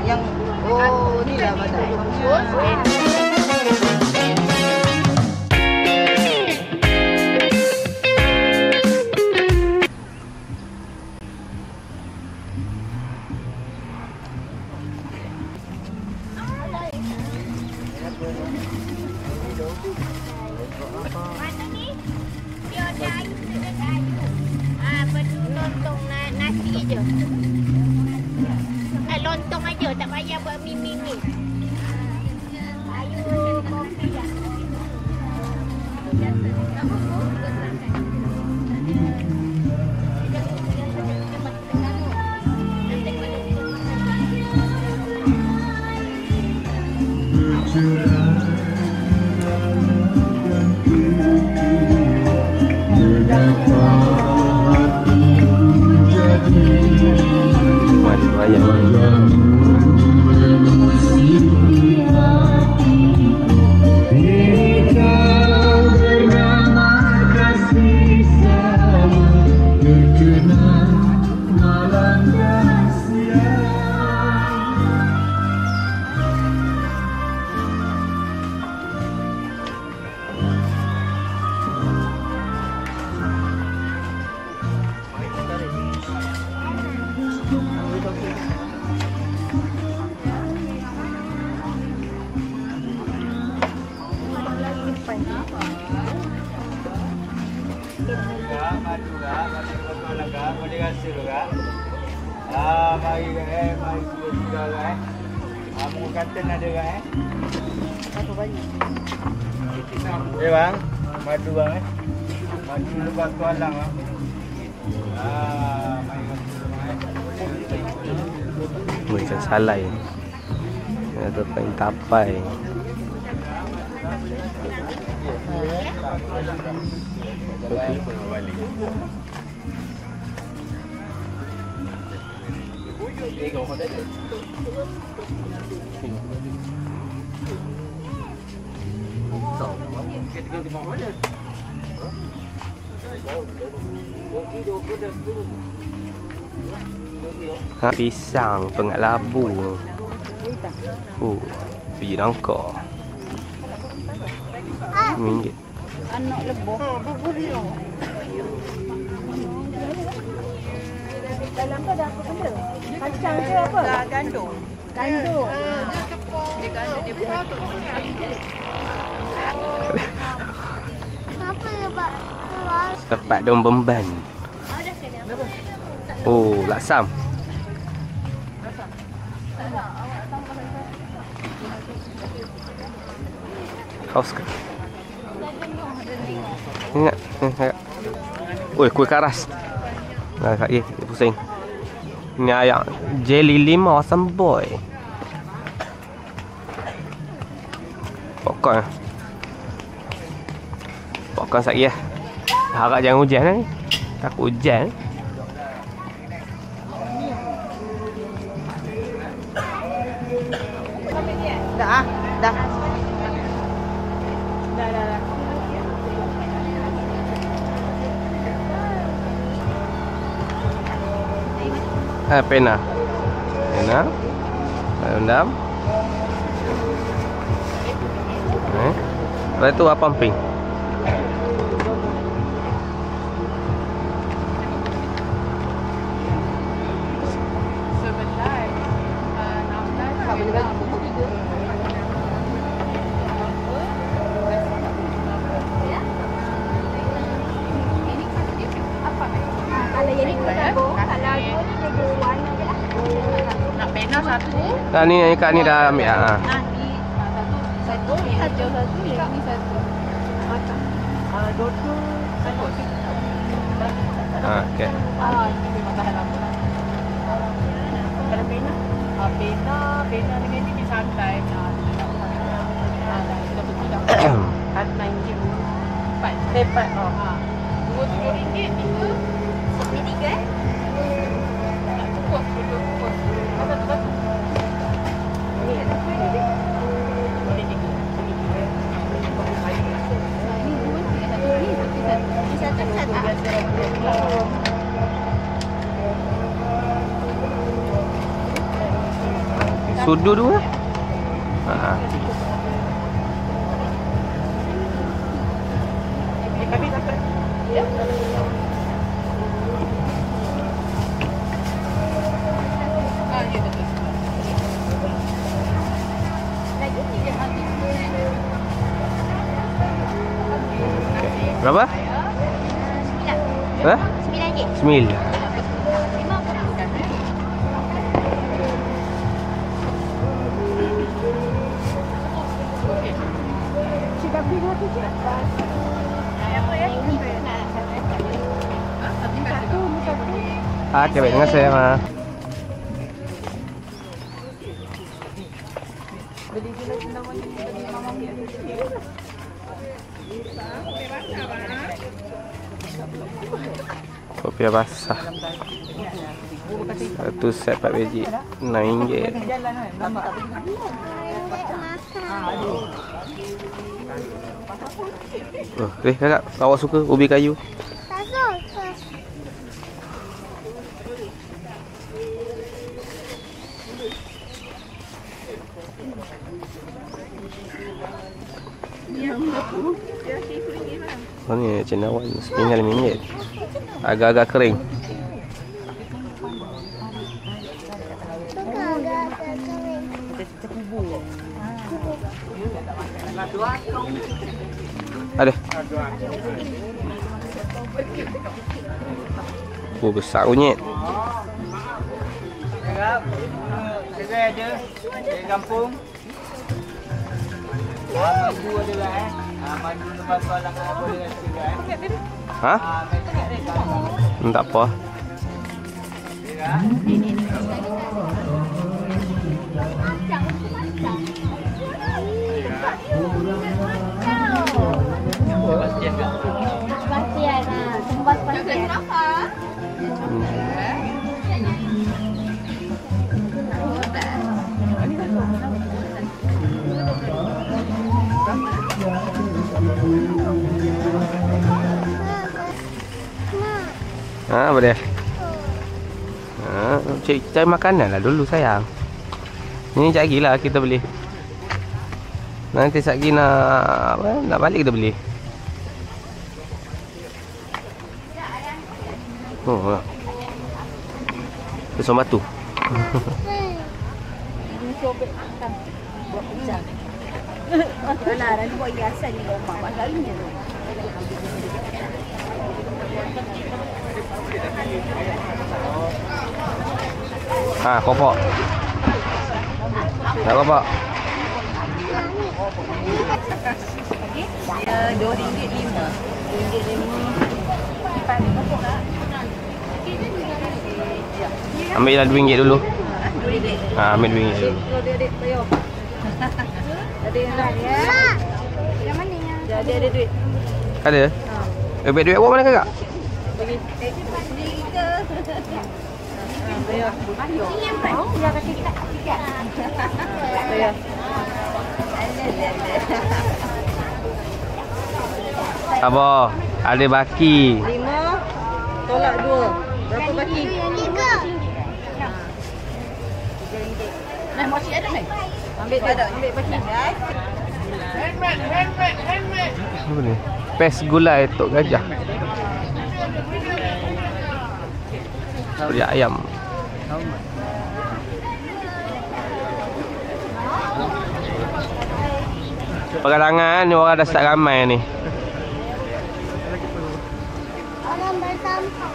yang oh ni lah badan. Mana ni? Dia ada air, dia ada air. Lontong nasi je. Lontong aja, tak payah buat mie. Air kopi lah. Boleh rasa juga. Mari sudah kan. Mu katan ada kan? Satu banyak. Bang, madu bang Madu lepas tu alang bang. Mari rasa. Woi, ikan salai. Ada paling tapai. Pisang pengat labu. Biji nangka. RM1. Anak lebah. Dalam tu ada apa benda? Kacang ke apa? Gandum. Gandum. Dia gandum dia buat. Apa ya, Pak? Tempat dong Bemban. Oh, laksam. Haus ke? Ingat. Oi, kuih karas. Nah, kak pusing. Ini ayam jelly 5 awesome boy. Popcorn. Popcorn saya. Harap jangan hujan ni. Takut hujan. Dah. Pena. Rendam. Lepas tu apa pumping? Nah, ni ikan ni dah ambil ah. Satu ni satu ni satu. Dua satu. Okey. Ini makanan apa? Kalau pena dengan ni santai. Sudah betul dah. RM9. 4. RM2 itu RM3. Tak cukup. Apa? Ni ada boleh tiga. Ini satu. Sudu tu lah. Berapa? Hah? RM9. 9. Oke, baik, terima kasih, Ma. Kopi basah. Satu set 4 biji. RM6. Oh, kakak, awak suka ubi kayu? Oh ni cendawan RM9. Agak-agak kering. Ada. Oh, besar kunyit. Segai aja. Dari kampung. Maju adalah maju lepas soalan apa dengan segai. Hah? Tak apa. Apa dia? Cari makanan lah dulu sayang. Ni sekejap lagi lah kita beli. Nanti sekejap lagi nak balik kita beli. Oh, besar batu. Buat hujan. Alah, nanti buat hiasan ni rumah. Buat kalinya tu. Kopok. Tak kopok. RM2.5. Ambil lah RM2 dulu. RM2. Ambil RM2 dulu. Adik bayar. Ada yang lain ya. Yang mana yang? Ada duit. Ada? Duit awak mana kakak? Bagi. Sendiri ke? Bayar. Ini yang berapa? Dia kata kita tiga. Bayar. Apa? Ada baki. 5 tolak 2. Berapa baki? 3. Nah, mochi ada ni? Ambil baki. Apa ni? Pes gulai tok gajah. Kulit ayam. Perkarangan ni orang dah start ramai ni. Orang bersampah.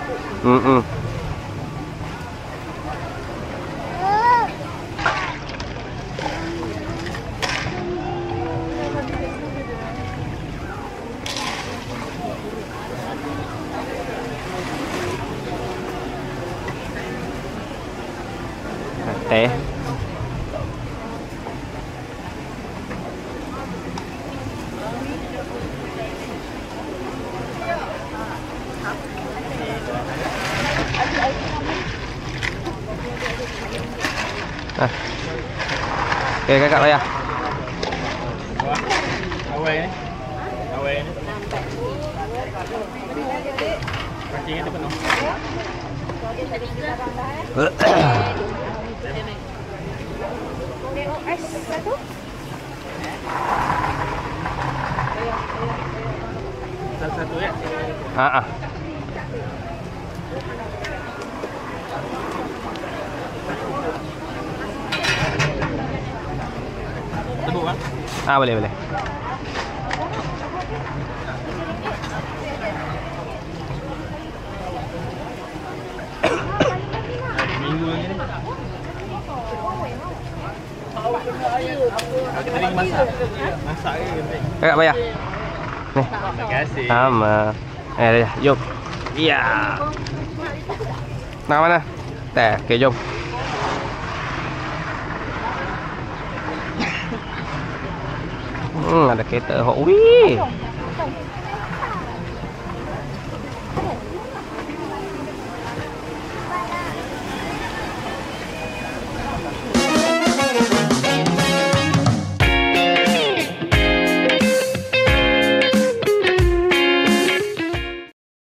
Teh. Okay, kakak bayar. Awal ni. Kacing itu penuh. ais satu. Satu ya. Ah. Tebuk bang. Boleh. Minggu lagi ni. Kita lagi masak. Masak ke penting. Kakak bayar. Nih. Terima kasih. Sama. Dah, jom. Iya. Nak mana? Teh, okey jom. Ada kereta. Wih.